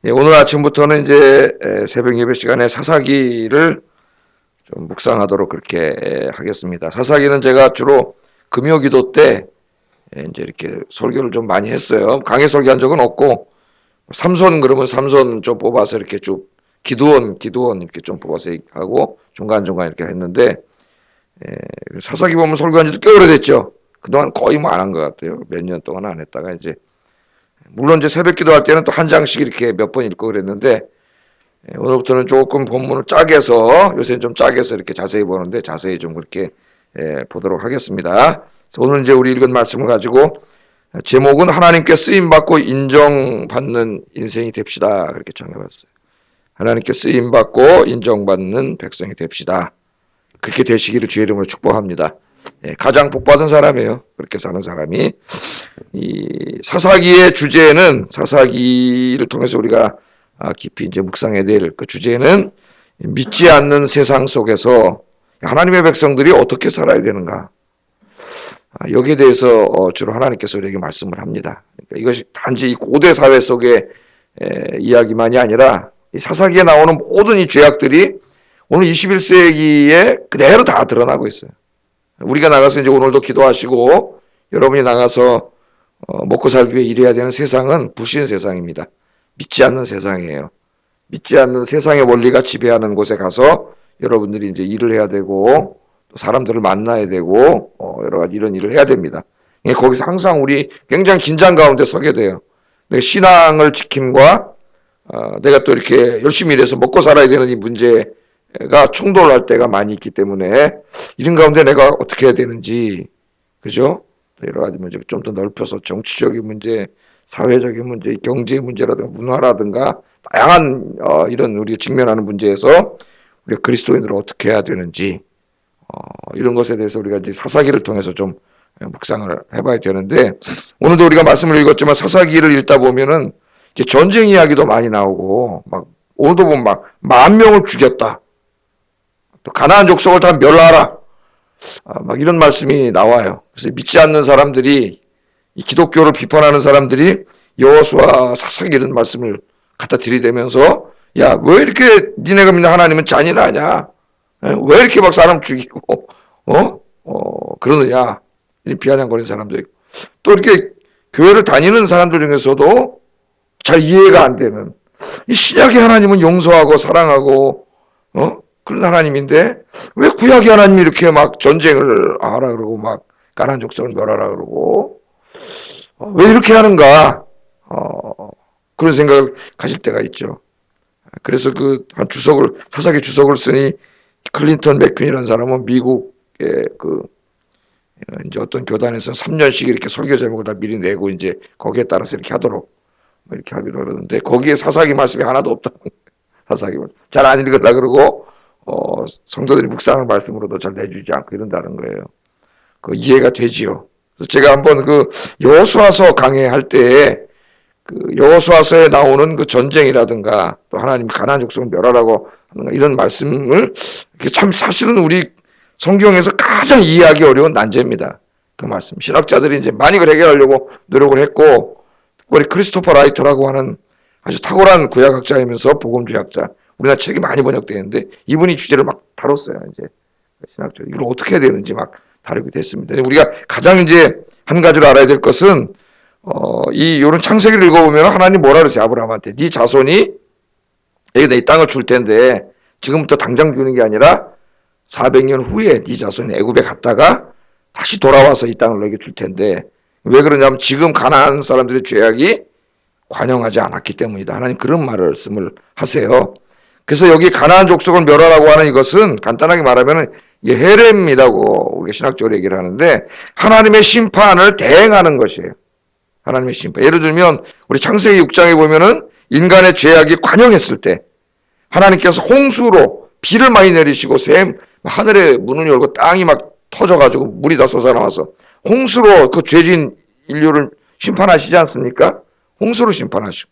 예, 오늘 아침부터는 이제 새벽 예배 시간에 사사기를 좀 묵상하도록 그렇게 하겠습니다. 사사기는 제가 주로 금요 기도 때 이제 이렇게 설교를 좀 많이 했어요. 강해 설교한 적은 없고, 삼손 그러면 삼손 좀 뽑아서 이렇게 쭉 기드온 이렇게 좀 뽑아서 하고 중간중간 이렇게 했는데, 사사기 보면 설교한 지도 꽤 오래됐죠. 그동안 거의 뭐 안 한 것 같아요. 몇 년 동안 안 했다가 이제 물론 이제 새벽 기도할 때는 또 한 장씩 이렇게 몇 번 읽고 그랬는데, 오늘부터는 조금 본문을 짜게서, 요새는 좀 짜게서 이렇게 자세히 보는데 자세히 좀 그렇게 보도록 하겠습니다. 오늘 이제 우리 읽은 말씀을 가지고 제목은 하나님께 쓰임받고 인정받는 인생이 됩시다. 그렇게 정해봤어요. 하나님께 쓰임받고 인정받는 백성이 됩시다. 그렇게 되시기를 주의 이름으로 축복합니다. 가장 복받은 사람이에요. 그렇게 사는 사람이. 이 사사기의 주제는, 사사기를 통해서 우리가 깊이 이제 묵상해야 될 그 주제는 믿지 않는 세상 속에서 하나님의 백성들이 어떻게 살아야 되는가. 여기에 대해서 주로 하나님께서 우리에게 말씀을 합니다. 그러니까 이것이 단지 이 고대 사회 속의 이야기만이 아니라 이 사사기에 나오는 모든 이 죄악들이 오늘 21세기에 그대로 다 드러나고 있어요. 우리가 나가서 이제 오늘도 기도하시고 여러분이 나가서 먹고 살기 위해 일해야 되는 세상은 불신 세상입니다. 믿지 않는 세상이에요. 믿지 않는 세상의 원리가 지배하는 곳에 가서 여러분들이 이제 일을 해야 되고 또 사람들을 만나야 되고 여러 가지 이런 일을 해야 됩니다. 거기서 항상 우리 굉장히 긴장 가운데 서게 돼요. 내 신앙을 지킴과 내가 또 이렇게 열심히 일해서 먹고 살아야 되는 이 문제가 충돌할 때가 많이 있기 때문에 이런 가운데 내가 어떻게 해야 되는지, 그죠? 여러 가지 문제 좀 더 넓혀서 정치적인 문제, 사회적인 문제, 경제 문제라든가 문화라든가 다양한 이런 우리가 직면하는 문제에서 우리가 그리스도인으로 어떻게 해야 되는지 이런 것에 대해서 우리가 이제 사사기를 통해서 좀 묵상을 해봐야 되는데, 오늘도 우리가 말씀을 읽었지만 사사기를 읽다 보면은 이제 전쟁 이야기도 많이 나오고, 막 오늘도 보면 막 10,000명을 죽였다, 또 가나안 족속을 다 멸하라, 막 이런 말씀이 나와요. 그래서 믿지 않는 사람들이, 이 기독교를 비판하는 사람들이 여호수아 사사기 이런 말씀을 갖다 들이대면서, 야, 왜 이렇게 니네가 믿는 하나님은 잔인하냐? 왜 이렇게 막 사람 죽이고 그러느냐? 비아냥거리는 사람도 있고, 또 이렇게 교회를 다니는 사람들 중에서도 잘 이해가 안 되는, 이 신약의 하나님은 용서하고 사랑하고 그런 하나님인데 왜 구약의 하나님이 이렇게 막 전쟁을 하라 그러고 막 가나안 족속을 멸하라 그러고 왜 이렇게 하는가, 그런 생각을 가질 때가 있죠. 그래서 그 한 주석을, 사사기 주석을 쓰니 클린턴 맥퀸이라는 사람은 미국의 그 이제 어떤 교단에서 3년씩 이렇게 설교 제목을 다 미리 내고 이제 거기에 따라서 이렇게 하도록 이렇게 하기로 그러는데, 거기에 사사기 말씀이 하나도 없다. 사사기 잘 안 읽으려 그러고 성도들이 묵상을 말씀으로도 잘 내주지 않고 이런다는 거예요. 그 이해가 되지요. 그래서 제가 한번 그 여호수아서 강해할 때에 그 여호수아서에 나오는 그 전쟁이라든가 또 하나님 가나안 족속을 멸하라고 하는 이런 말씀을, 참 사실은 우리 성경에서 가장 이해하기 어려운 난제입니다. 그 말씀. 신학자들이 이제 많이 그걸 해결하려고 노력을 했고, 특별히 크리스토퍼 라이터라고 하는 아주 탁월한 구약학자이면서 복음주의학자, 우리나라 책이 많이 번역되어 있는데 이분이 주제를 막 다뤘어요. 이제 신학적 이걸 어떻게 해야 되는지 막 다루게 됐습니다. 우리가 가장 이제 한 가지로 알아야 될 것은 요런 창세기를 읽어보면 하나님 뭐라 그러세요? 아브라함한테 네 자손이 내가 이 땅을 줄 텐데 지금부터 당장 주는 게 아니라 400년 후에 네 자손이 애굽에 갔다가 다시 돌아와서 이 땅을 너에게 줄 텐데, 왜 그러냐면 지금 가나안 사람들의 죄악이 관영하지 않았기 때문이다. 하나님 그런 말씀을 하세요. 그래서 여기 가나안 족속을 멸하라고 하는 이것은 간단하게 말하면 이게 헤렘이라고 우리가 신학적으로 얘기를 하는데, 하나님의 심판을 대행하는 것이에요. 하나님의 심판. 예를 들면 우리 창세기 6장에 보면은 인간의 죄악이 관영했을 때 하나님께서 홍수로 비를 많이 내리시고 하늘의 문을 열고 땅이 막 터져가지고 물이 다 솟아나와서 홍수로 그 죄진 인류를 심판하시지 않습니까? 홍수로 심판하시고,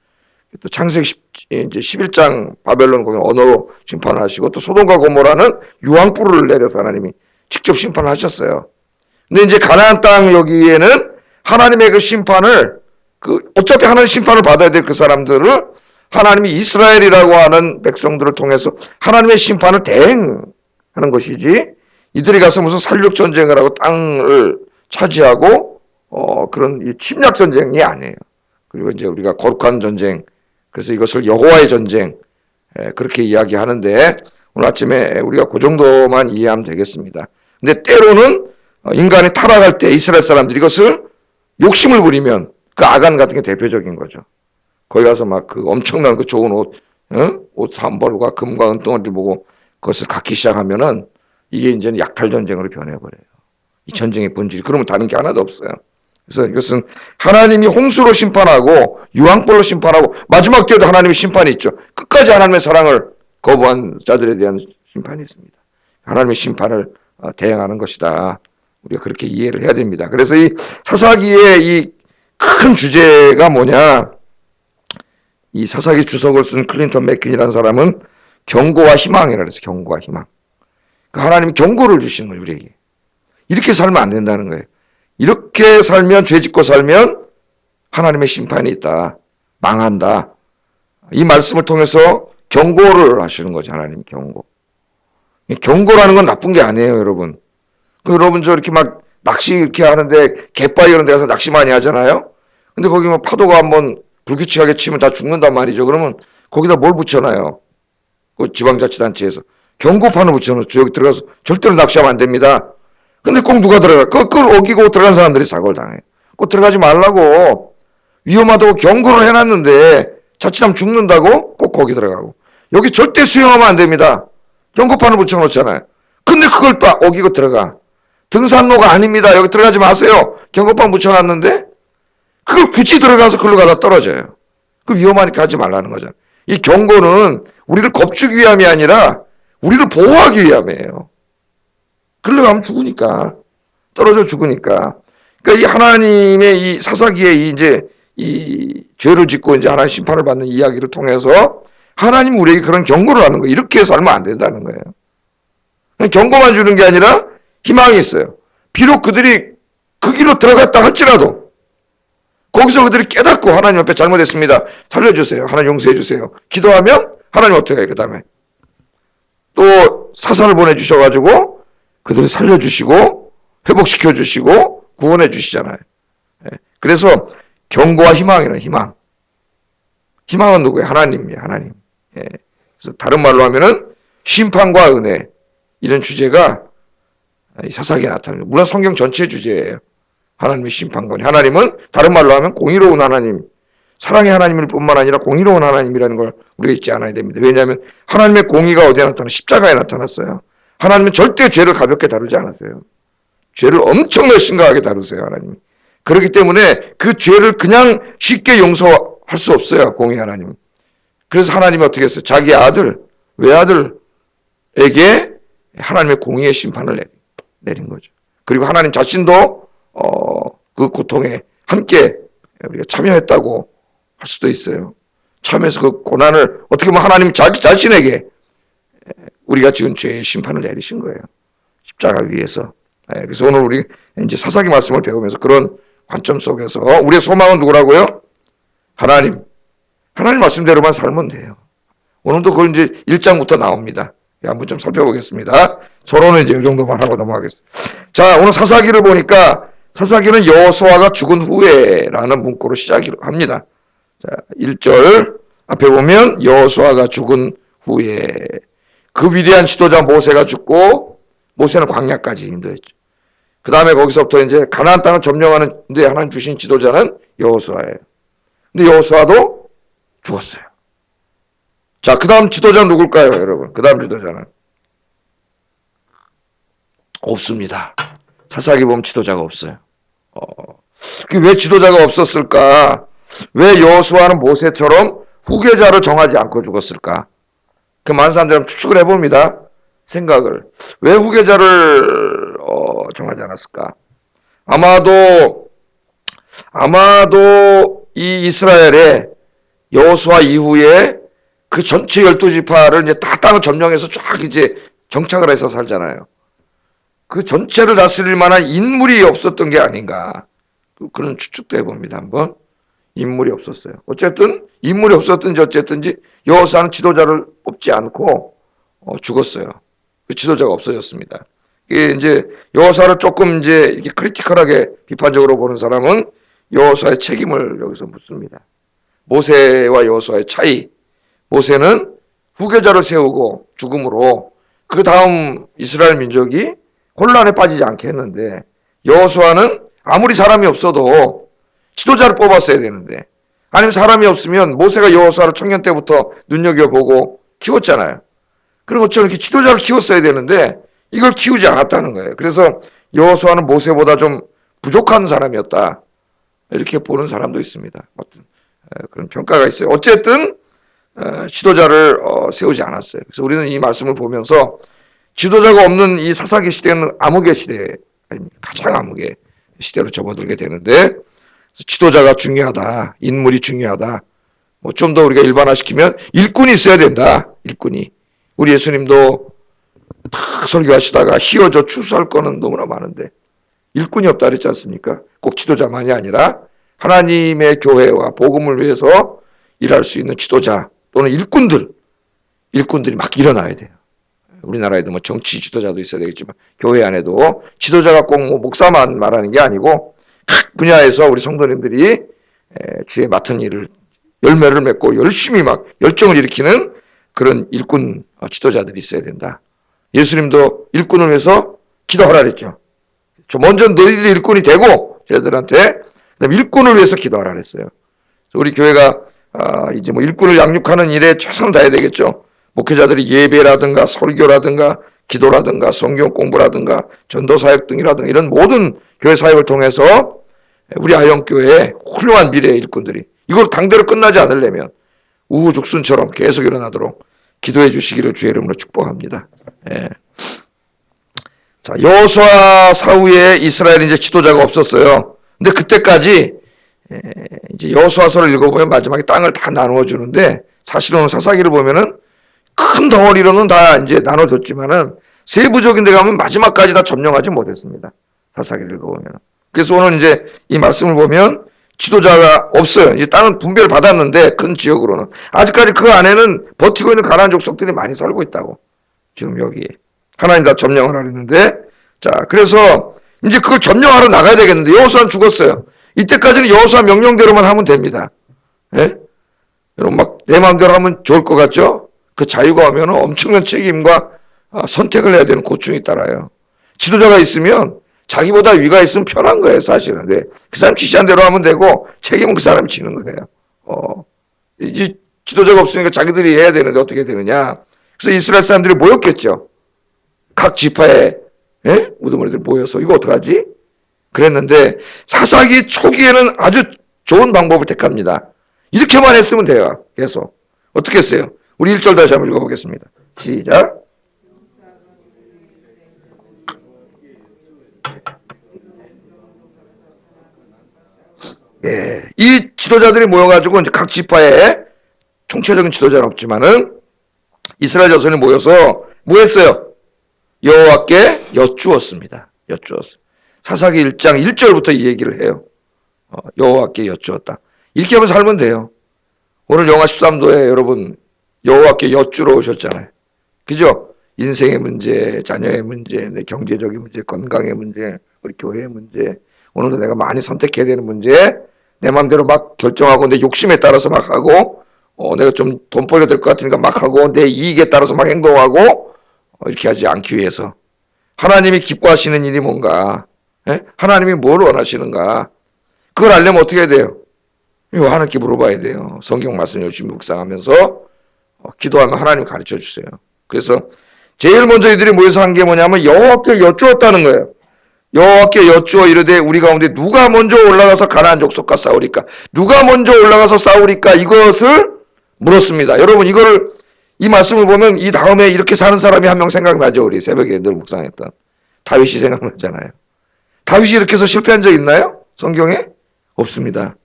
또 창세기 이제 11장 바벨론 거기 언어로 심판하시고, 또 소돔과 고모라는 유황불을 내려서 하나님이 직접 심판하셨어요. 근데 이제 가나안 땅 여기에는 하나님의 그 심판을, 어차피 하나님 심판을 받아야 될 그 사람들을 하나님이 이스라엘이라고 하는 백성들을 통해서 하나님의 심판을 대행하는 것이지, 이들이 가서 무슨 살육 전쟁을 하고 땅을 차지하고 그런 이 침략 전쟁이 아니에요. 그리고 이제 우리가 거룩한 전쟁, 그래서 이것을 여호와의 전쟁, 그렇게 이야기하는데, 오늘 아침에 우리가 그 정도만 이해하면 되겠습니다. 근데 때로는 인간이 타락할 때 이스라엘 사람들이 이것을 욕심을 부리면, 그 아간 같은 게 대표적인 거죠. 거기 가서 막 그 엄청난 그 좋은 옷 3벌과 금과 은덩어리를 보고 그것을 갖기 시작하면은 이게 이제는 약탈 전쟁으로 변해버려요. 이 전쟁의 본질이. 그러면 다른 게 하나도 없어요. 그래서 이것은 하나님이 홍수로 심판하고 유황불로 심판하고 마지막 때에도 하나님의 심판이 있죠. 끝까지 하나님의 사랑을 거부한 자들에 대한 심판이 있습니다. 하나님의 심판을 대행하는 것이다. 우리가 그렇게 이해를 해야 됩니다. 그래서 이 사사기의 이 큰 주제가 뭐냐? 이 사사기 주석을 쓴 클린턴 맥킨이라는 사람은 경고와 희망이라 그랬어요. 경고와 희망. 그러니까 하나님이 경고를 주시는 거예요, 우리에게. 이렇게 살면 안 된다는 거예요. 이렇게 살면, 죄 짓고 살면 하나님의 심판이 있다. 망한다. 이 말씀을 통해서 경고를 하시는 거죠, 하나님 경고. 경고라는 건 나쁜 게 아니에요, 여러분. 여러분 저 이렇게 막 낚시 이렇게 하는데 갯바위 이런 데 가서 낚시 많이 하잖아요. 근데 거기 뭐 파도가 한번 불규칙하게 치면 다 죽는단 말이죠. 그러면 거기다 뭘 붙여놔요? 그 지방자치단체에서 경고판을 붙여놓죠. 여기 들어가서 절대로 낚시하면 안 됩니다. 근데 꼭 누가 들어가? 그걸 어기고 들어간 사람들이 사고를 당해요. 꼭 들어가지 말라고 위험하다고 경고를 해놨는데 자칫하면 죽는다고 꼭 거기 들어가고, 여기 절대 수영하면 안 됩니다. 경고판을 붙여놓잖아요. 근데 그걸 또 어기고 들어가. 등산로가 아닙니다. 여기 들어가지 마세요. 경고판 붙여놨는데 그걸 굳이 들어가서 글로 가다 떨어져요. 그 위험하니까 하지 말라는 거잖아요. 이 경고는 우리를 겁주기 위함이 아니라 우리를 보호하기 위함이에요. 글로 가면 죽으니까. 떨어져 죽으니까. 그러니까 이 하나님의 이 사사기에 이제 이 죄를 짓고 이제 하나님 심판을 받는 이야기를 통해서 하나님 우리에게 그런 경고를 하는 거예요. 이렇게 살면 안 된다는 거예요. 경고만 주는 게 아니라 희망이 있어요. 비록 그들이 그 길로 들어갔다 할지라도 거기서 그들이 깨닫고 하나님 앞에 잘못했습니다. 살려주세요. 하나님 용서해 주세요. 기도하면 하나님 어떻게 해요? 그 다음에 또 사사를 보내주셔가지고 그들을 살려주시고 회복시켜 주시고 구원해 주시잖아요. 그래서 경고와 희망이라는 희망. 희망은 누구예요? 하나님이에요. 하나님. 그래서 다른 말로 하면은 심판과 은혜, 이런 주제가 이 사사기에 나타납니다. 물론 성경 전체의 주제예요. 하나님의 심판과 은혜. 하나님은 다른 말로 하면 공의로운 하나님, 사랑의 하나님일 뿐만 아니라 공의로운 하나님이라는 걸 우리가 잊지 않아야 됩니다. 왜냐하면 하나님의 공의가 어디에 나타나? 십자가에 나타났어요. 하나님은 절대 죄를 가볍게 다루지 않았어요. 죄를 엄청나게 심각하게 다루세요, 하나님이. 그렇기 때문에 그 죄를 그냥 쉽게 용서할 수 없어요, 공의 하나님은. 그래서 하나님이 어떻게 했어요? 자기 아들, 외아들에게 하나님의 공의의 심판을 내린 거죠. 그리고 하나님 자신도 그 고통에 함께 우리가 참여했다고 할 수도 있어요. 참여해서 그 고난을 어떻게 보면 하나님 자기 자신에게 우리가 지은 죄의 심판을 내리신 거예요. 십자가 위에서. 그래서 오늘 우리 이제 사사기 말씀을 배우면서 그런 관점 속에서 우리의 소망은 누구라고요? 하나님. 하나님 말씀대로만 살면 돼요. 오늘도 그걸 이제 1장부터 나옵니다. 한번 좀 살펴보겠습니다. 서론은 이제 이 정도만 하고 넘어가겠습니다. 자, 오늘 사사기를 보니까 사사기는 여호수아가 죽은 후에라는 문구로 시작을 합니다. 자, 1절 앞에 보면 여호수아가 죽은 후에 그 위대한 지도자 모세가 죽고 모세는 광야까지 인도했죠. 그 다음에 거기서부터 이제 가나안 땅을 점령하는 데 하나님 주신 지도자는 여호수아예요. 근데 여호수아도 죽었어요. 자, 그 다음 지도자는 누굴까요, 여러분? 그 다음 지도자는 없습니다. 사사기 보면 지도자가 없어요. 왜 지도자가 없었을까? 왜 여호수아는 모세처럼 후계자를 정하지 않고 죽었을까? 그 많은 사람들은 추측을 해봅니다. 생각을. 왜 후계자를 정하지 않았을까? 아마도 이 이스라엘의 여호수아 이후에 그 전체 12지파를 이제 다 땅을 점령해서 쫙 이제 정착을 해서 살잖아요. 그 전체를 다스릴 만한 인물이 없었던 게 아닌가. 그런 추측도 해봅니다, 한번. 인물이 없었어요. 어쨌든 인물이 없었든지 어쨌든지 여호사는 지도자를 뽑지 않고 죽었어요. 그 지도자가 없어졌습니다. 이게 이제 여호사를 조금 이제 이렇게 크리티컬하게 비판적으로 보는 사람은 여호사의 책임을 여기서 묻습니다. 모세와 여호사의 차이. 모세는 후계자를 세우고 죽음으로 그 다음 이스라엘 민족이 혼란에 빠지지 않게 했는데, 여호수아는 아무리 사람이 없어도 지도자를 뽑았어야 되는데, 아니면 사람이 없으면 모세가 여호수아를 청년 때부터 눈여겨보고 키웠잖아요. 그럼 어쩌면 이렇게 지도자를 키웠어야 되는데 이걸 키우지 않았다는 거예요. 그래서 여호수아는 모세보다 좀 부족한 사람이었다, 이렇게 보는 사람도 있습니다. 그런 평가가 있어요. 어쨌든 지도자를 세우지 않았어요. 그래서 우리는 이 말씀을 보면서 지도자가 없는 이 사사기 시대는 암흑의 시대, 가장 암흑의 시대로 접어들게 되는데, 지도자가 중요하다, 인물이 중요하다. 뭐 좀 더 우리가 일반화시키면 일꾼이 있어야 된다. 일꾼이. 우리 예수님도 탁 설교하시다가 희어져 추수할 거는 너무나 많은데 일꾼이 없다 그랬지 않습니까? 꼭 지도자만이 아니라 하나님의 교회와 복음을 위해서 일할 수 있는 지도자 또는 일꾼들이 막 일어나야 돼요. 우리나라에도 뭐 정치 지도자도 있어야 되겠지만 교회 안에도 지도자가 꼭 뭐 목사만 말하는 게 아니고 각 분야에서 우리 성도님들이 주에 맡은 일을 열매를 맺고 열심히 막 열정을 일으키는 그런 일꾼 지도자들이 있어야 된다. 예수님도 일꾼을 위해서 기도하라 그랬죠. 먼저 너희들이 일꾼이 되고 저희들한테 일꾼을 위해서 기도하라 그랬어요. 우리 교회가 이제 뭐 일꾼을 양육하는 일에 최선을 다해야 되겠죠. 목회자들이 예배라든가 설교라든가 기도라든가 성경 공부라든가 전도 사역 등이라든가 이런 모든 교회 사역을 통해서 우리 아영교회의 훌륭한 미래의 일꾼들이 이걸 당대로 끝나지 않으려면 우후죽순처럼 계속 일어나도록 기도해 주시기를 주의 이름으로 축복합니다. 예. 자, 여호수아 사후에 이스라엘이 이제 지도자가 없었어요. 근데 그때까지 이제 여호수아서를 읽어보면 마지막에 땅을 다 나누어 주는데, 사실은 사사기를 보면은 큰 덩어리로는 다 이제 나눠줬지만은 세부적인 데 가면 마지막까지 다 점령하지 못했습니다. 사사기를 읽어보면. 그래서 오늘 이제 이 말씀을 보면 지도자가 없어요. 이제 땅은 분배를 받았는데 큰 지역으로는 아직까지 그 안에는 버티고 있는 가나안 족속들이 많이 살고 있다고. 지금 여기에 하나님 다 점령을 하려는데, 자, 그래서 이제 그걸 점령하러 나가야 되겠는데 여호수아는 죽었어요. 이때까지는 여호수아 명령대로만 하면 됩니다. 예? 여러분 막 내 마음대로 하면 좋을 것 같죠? 그 자유가 오면 엄청난 책임과 선택을 해야 되는 고충이 따라요. 지도자가 있으면 자기보다 위가 있으면 편한 거예요, 사실은. 네. 그 사람 지시한 대로 하면 되고 책임은 그 사람이 지는 거예요. 이제 지도자가 없으니까 자기들이 해야 되는데 어떻게 되느냐. 그래서 이스라엘 사람들이 모였겠죠. 각 지파에 우두머리들 모여서 이거 어떡하지? 그랬는데 사사기 초기에는 아주 좋은 방법을 택합니다. 이렇게만 했으면 돼요. 계속. 어떻게 했어요? 우리 1절 다시 한번 읽어보겠습니다. 시작. 예, 이 지도자들이 모여가지고 이제 각 지파에 총체적인 지도자는 없지만은 이스라엘 자손이 모여서 뭐 했어요? 여호와께 여쭈었습니다. 여쭈었어요. 사사기 1장 1절부터 이 얘기를 해요. 여호와께 여쭈었다. 이렇게 하면 살면 돼요. 오늘 영하 13도에 여러분 여호와께 여쭈러 오셨잖아요. 그죠? 인생의 문제, 자녀의 문제, 내 경제적인 문제, 건강의 문제, 우리 교회의 문제, 오늘도 내가 많이 선택해야 되는 문제, 내 마음대로 막 결정하고 내 욕심에 따라서 막 하고, 내가 좀 돈 벌게 될 것 같으니까 막 하고, 내 이익에 따라서 막 행동하고, 이렇게 하지 않기 위해서 하나님이 기뻐하시는 일이 뭔가, 하나님이 뭘 원하시는가, 그걸 알려면 어떻게 해야 돼요? 하나님께 물어봐야 돼요. 성경 말씀 열심히 묵상하면서 기도하면 하나님 가르쳐 주세요. 그래서 제일 먼저 이들이 모여서 한 게 뭐냐면 여호와께 여쭈었다는 거예요. 여호와께 여쭈어 이르되 우리 가운데 누가 먼저 올라가서 가나안 족속과 싸우리까? 누가 먼저 올라가서 싸우리까? 이것을 물었습니다. 여러분 이 말씀을 보면 이 다음에 이렇게 사는 사람이 한 명 생각나죠. 우리 새벽에 늘 묵상했던 다윗이 생각나잖아요. 다윗이 이렇게 해서 실패한 적 있나요? 성경에? 없습니다.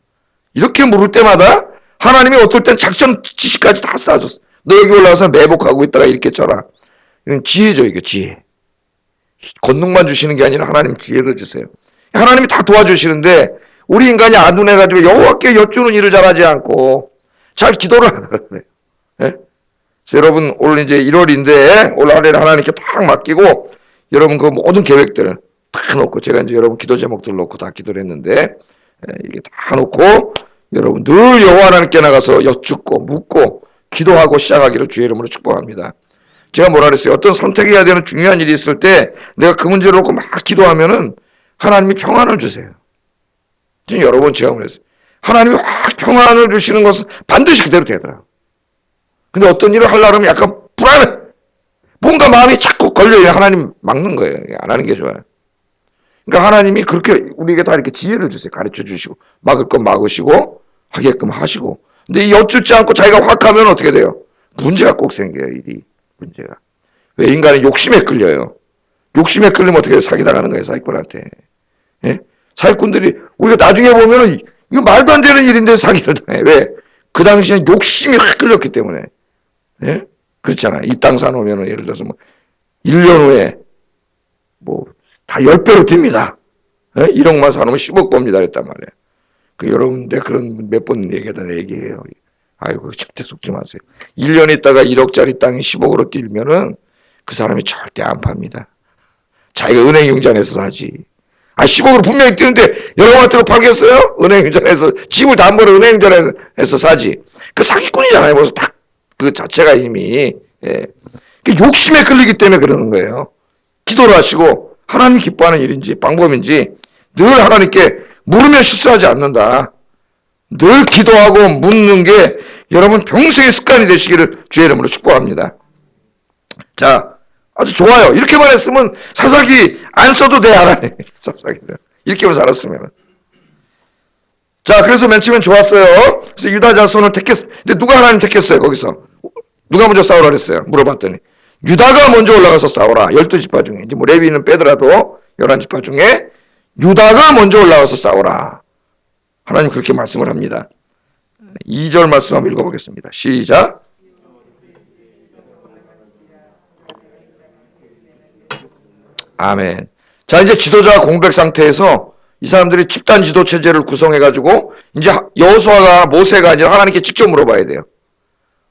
이렇게 물을 때마다 하나님이 어떨 땐 작전 지시까지 다 쌓아줬어. 너 여기 올라가서 매복하고 있다가 이렇게 쳐라. 이건 지혜죠, 이게 지혜. 권능만 주시는 게 아니라 하나님 지혜도 주세요. 하나님이 다 도와주시는데 우리 인간이 아둔해가지고 여호와께 여쭈는 일을 잘하지 않고 잘 기도를 안 하는 거예요. 예? 그래서 여러분 오늘 이제 1월인데 올 한 해를 하나님께 딱 맡기고 여러분 그 모든 계획들을 다 놓고 제가 이제 여러분 기도 제목들 놓고 다 기도를 했는데 이게 다 놓고 여러분 늘 여호와 하나님께 나가서 여쭙고 묻고 기도하고 시작하기를 주의 이름으로 축복합니다. 제가 뭐라 그랬어요? 어떤 선택해야 되는 중요한 일이 있을 때 내가 그 문제를 놓고 막 기도하면은 하나님이 평안을 주세요. 지금 여러 번 체험을 했어요. 하나님이 확 평안을 주시는 것은 반드시 그대로 되더라고요. 근데 어떤 일을 하려면 약간 불안해. 뭔가 마음이 자꾸 걸려요. 하나님 막는 거예요. 안 하는 게 좋아요. 그러니까 하나님이 그렇게 우리에게 다 이렇게 지혜를 주세요. 가르쳐 주시고 막을 건 막으시고 하게끔 하시고. 근데 여쭙지 않고 자기가 확 하면 어떻게 돼요? 문제가 꼭 생겨요. 일이 문제가. 왜 인간은 욕심에 끌려요. 욕심에 끌리면 어떻게 해요? 사기당하는 거예요. 사기꾼한테. 예? 사기꾼들이 우리가 나중에 보면은 이거 말도 안 되는 일인데 사기를 당해. 왜? 그 당시엔 욕심이 확 끌렸기 때문에. 예? 그렇잖아요. 이 땅 사놓으면 예를 들어서 뭐 1년 후에 뭐 다 10배로 뜁니다. 예? 1억만 사놓으면 10억 법니다. 그랬단 말이에요. 그 여러분 내가 그런 몇 번 얘기하던 얘기예요. 아이고 절대 속지 마세요. 1년 있다가 1억짜리 땅이 10억으로 뛰면은 그 사람이 절대 안 팝니다. 자기가 은행 융자해서 사지. 10억으로 분명히 뛰는데 여러분한테 팔겠어요? 은행 융자해서 집을 담보로 은행 융자해서 사지. 그 사기꾼이잖아요. 벌써 딱 그 자체가 이미 욕심에 끌리기 때문에 그러는 거예요. 기도를 하시고 하나님 기뻐하는 일인지 방법인지 늘 하나님께 물으면 실수하지 않는다. 늘 기도하고 묻는 게 여러분 평생의 습관이 되시기를 주의 이름으로 축복합니다. 자, 아주 좋아요. 이렇게만 했으면 사사기 안 써도 돼, 하나님. 사사기를. 이렇게만 살았으면. 자, 그래서 맨 처음엔 좋았어요. 그래서 유다 자손을 택했어요. 근데 누가 하나님 택했어요, 거기서? 누가 먼저 싸우라 그랬어요? 물어봤더니. 유다가 먼저 올라가서 싸우라. 12지파 중에. 이제 뭐 레위는 빼더라도 11지파 중에 유다가 먼저 올라가서 싸우라. 하나님 그렇게 말씀을 합니다. 2절 말씀 한번 읽어보겠습니다. 시작. 아멘. 자, 이제 지도자 공백 상태에서 이 사람들이 집단 지도 체제를 구성해가지고 이제 여호수아가 모세가 아니라 하나님께 직접 물어봐야 돼요.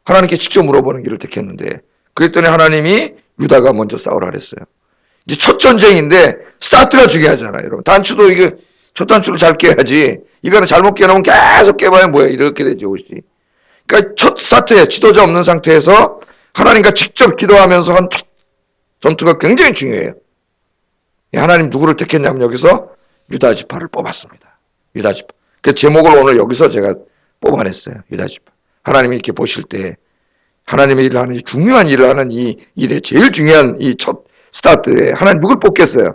하나님께 직접 물어보는 길을 택했는데 그랬더니 하나님이 유다가 먼저 싸우라 그랬어요. 이제 첫 전쟁인데 스타트가 중요하잖아요. 여러분 단추도 이게 첫 단추를 잘 깨야지. 이거는 잘못 깨놓으면 계속 깨봐야 뭐야 이렇게 되지 옷이. 그러니까 첫 스타트에 지도자 없는 상태에서 하나님과 직접 기도하면서 한 전투가 굉장히 중요해요. 하나님 누구를 택했냐면 여기서 유다 지파를 뽑았습니다. 유다 지파. 그 제목을 오늘 여기서 제가 뽑아냈어요. 유다 지파. 하나님이 이렇게 보실 때 하나님의 일을 하는 중요한 일을 하는 이 일에 제일 중요한 이 첫 스타트에 하나님 누굴 뽑겠어요?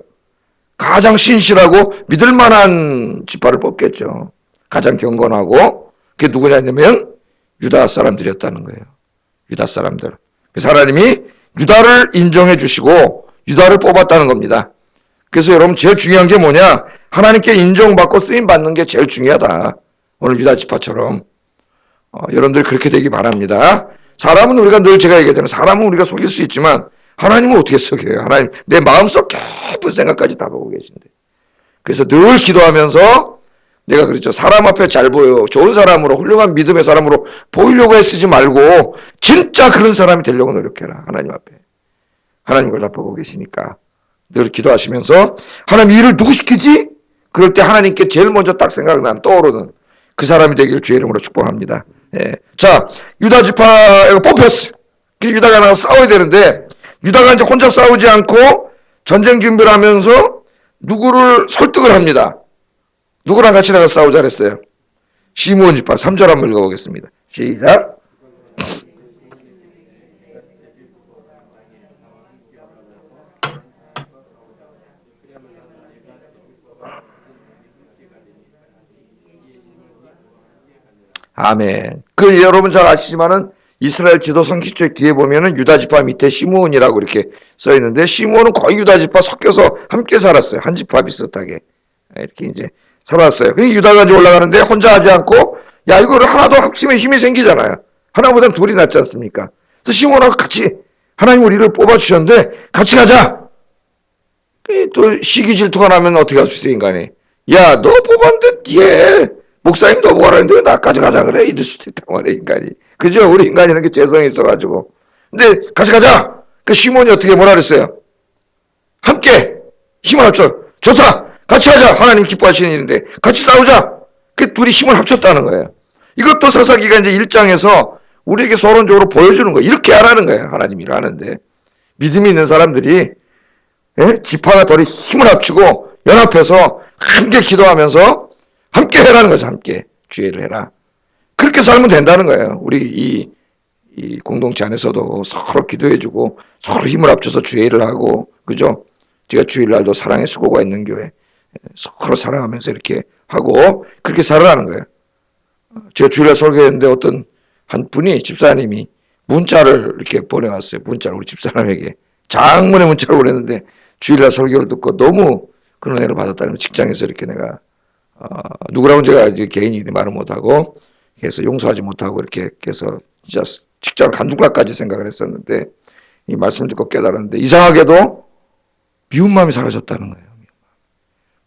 가장 신실하고 믿을 만한 지파를 뽑겠죠. 가장 경건하고 그게 누구냐면 유다 사람들이었다는 거예요. 유다 사람들. 그래서 하나님이 유다를 인정해 주시고 유다를 뽑았다는 겁니다. 그래서 여러분 제일 중요한 게 뭐냐? 하나님께 인정받고 쓰임받는 게 제일 중요하다. 오늘 유다 지파처럼. 여러분들 그렇게 되기 바랍니다. 사람은 우리가 늘 제가 얘기하잖아요. 사람은 우리가 속일 수 있지만 하나님은 어떻게 속여요? 하나님 내 마음속 깊은 생각까지 다 보고 계신데. 그래서 늘 기도하면서 내가 그랬죠. 사람 앞에 잘 보여. 좋은 사람으로 훌륭한 믿음의 사람으로 보이려고 애쓰지 말고 진짜 그런 사람이 되려고 노력해라. 하나님 앞에. 하나님 그걸 다 보고 계시니까. 늘 기도하시면서 하나님 일을 누구 시키지? 그럴 때 하나님께 제일 먼저 딱 생각나는 떠오르는 그 사람이 되기를 주의 이름으로 축복합니다. 예. 자, 유다 지파가 뽑혔어. 유다가 나가서 싸워야 되는데 유다가 이제 혼자 싸우지 않고 전쟁 준비를 하면서 누구를 설득을 합니다. 누구랑 같이 나가서 싸우자 그랬어요. 시므온 지파 3절 한번 읽어보겠습니다. 시작. 아멘. 그 여러분 잘 아시지만은 이스라엘 지도 성기책 뒤에 보면은 유다 지파 밑에 시므온이라고 이렇게 써 있는데 시므온은 거의 유다 지파 섞여서 함께 살았어요. 한 지파 비슷하게 이렇게 이제 살았어요. 그 유다가 이제 올라가는데 혼자 하지 않고 야 이거를 하나도 합치면 힘이 생기잖아요. 하나보다 둘이 낫지 않습니까? 그래서 시므온하고 같이 하나님 우리를 뽑아주셨는데 같이 가자. 또 시기 질투가 나면 어떻게 할 수 있어요 인간이? 야, 너 뽑았는데 뒤에 목사님 너 뭐라 했는데 왜 나까지 가자 그래? 이럴 수도 있단 말이야, 인간이. 그죠? 우리 인간이라는 게 죄성이 있어가지고. 근데 같이 가자. 그 시몬이 어떻게 뭐라 그랬어요? 함께 힘을 합쳐. 좋다. 같이 하자. 하나님 기뻐하시는 일인데 같이 싸우자. 그 둘이 힘을 합쳤다는 거예요. 이것도 사사기가 이제 1장에서 우리에게 서론적으로 보여주는 거예요. 이렇게 하라는 거예요. 하나님이 하는데 믿음이 있는 사람들이 지파가 덜이 힘을 합치고 연합해서 함께 기도하면서 함께 해라는 거죠. 함께 주의를 해라. 그렇게 살면 된다는 거예요. 우리 이 공동체 안에서도 서로 기도해주고 서로 힘을 합쳐서 주의를 하고, 그죠? 제가 주일날도 사랑의 수고가 있는 교회 서로 사랑하면서 이렇게 하고 그렇게 살아가는 거예요. 제가 주일날 설교했는데 어떤 한 분이 집사님이 문자를 이렇게 보내왔어요. 문자를 우리 집사람에게 장문의 문자를 보냈는데 주일날 설교를 듣고 너무 그런 은혜를 받았다는 직장에서 이렇게 내가 누구라고 제가 이제 개인이 말을 못하고 해서 용서하지 못하고 이렇게 해서 진짜 직장을 간둔가까지 생각을 했었는데 이 말씀 듣고 깨달았는데 이상하게도 미운 마음이 사라졌다는 거예요.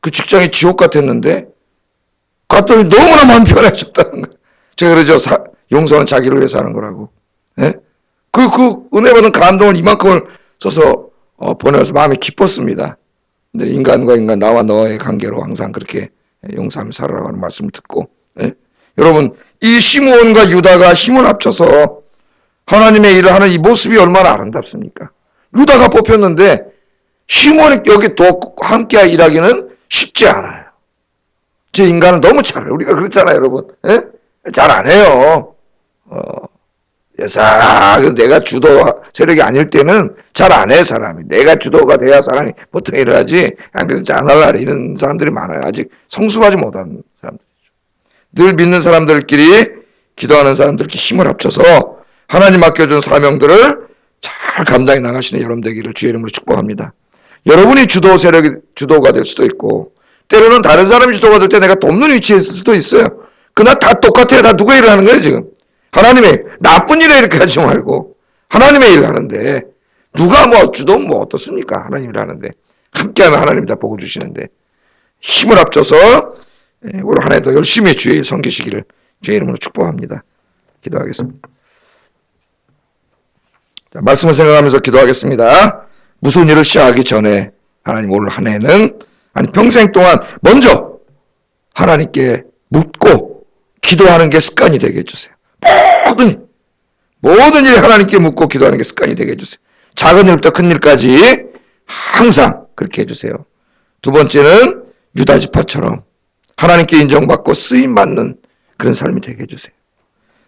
그 직장이 지옥 같았는데 갔더니 너무나 마음 편해졌다는 거예요. 제가 그러죠. 용서는 자기를 위해서 하는 거라고. 예? 그 은혜 받은 감동을 이만큼을 써서 보내서 마음이 기뻤습니다. 근데 인간과 인간, 나와 너의 관계로 항상 그렇게 용서하며 살아라고 하는 말씀을 듣고, 예? 여러분, 이 시므온과 유다가 힘을 합쳐서 하나님의 일을 하는 이 모습이 얼마나 아름답습니까? 유다가 뽑혔는데 시므온이 여기 또 함께 일하기는 쉽지 않아요. 제 인간은 너무 잘해요. 우리가 그렇잖아요, 여러분. 예? 잘 안 해요. 내가 주도 세력이 아닐 때는 잘 안 해, 사람이. 내가 주도가 돼야 사람이 보통 일을 하지. 그래서 안 할래. 이런 사람들이 많아요. 아직 성숙하지 못한 사람들이죠. 늘 믿는 사람들끼리, 기도하는 사람들끼리 힘을 합쳐서 하나님 맡겨준 사명들을 잘 감당해 나가시는 여러분 되기를 주의 이름으로 축복합니다. 여러분이 주도가 될 수도 있고, 때로는 다른 사람이 주도가 될 때 내가 돕는 위치에 있을 수도 있어요. 그러나 다 똑같아요. 다 누가 일을 하는 거예요, 지금? 하나님의 나쁜 일에 이렇게 하지 말고 하나님의 일을 하는데 누가 뭐 주도 뭐 어떻습니까? 하나님 일 하는데 함께하면 하나님이 다 복을 주시는데 힘을 합쳐서 올 한 해도 열심히 주의 일 섬기시기를 주의 이름으로 축복합니다. 기도하겠습니다. 자, 말씀을 생각하면서 기도하겠습니다. 무슨 일을 시작하기 전에 하나님 올 한 해는 아니 평생 동안 먼저 하나님께 묻고 기도하는 게 습관이 되게 해주세요. 모든 일에 하나님께 묻고 기도하는 게 습관이 되게 해주세요. 작은 일부터 큰 일까지 항상 그렇게 해주세요. 두 번째는 유다 지파처럼 하나님께 인정받고 쓰임받는 그런 삶이 되게 해주세요.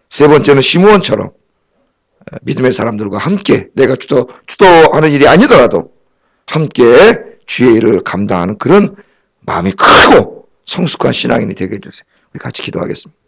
세 번째는 시므온처럼 믿음의 사람들과 함께 내가 주도하는 일이 아니더라도 함께 주의 일을 감당하는 그런 마음이 크고 성숙한 신앙인이 되게 해주세요. 우리 같이 기도하겠습니다.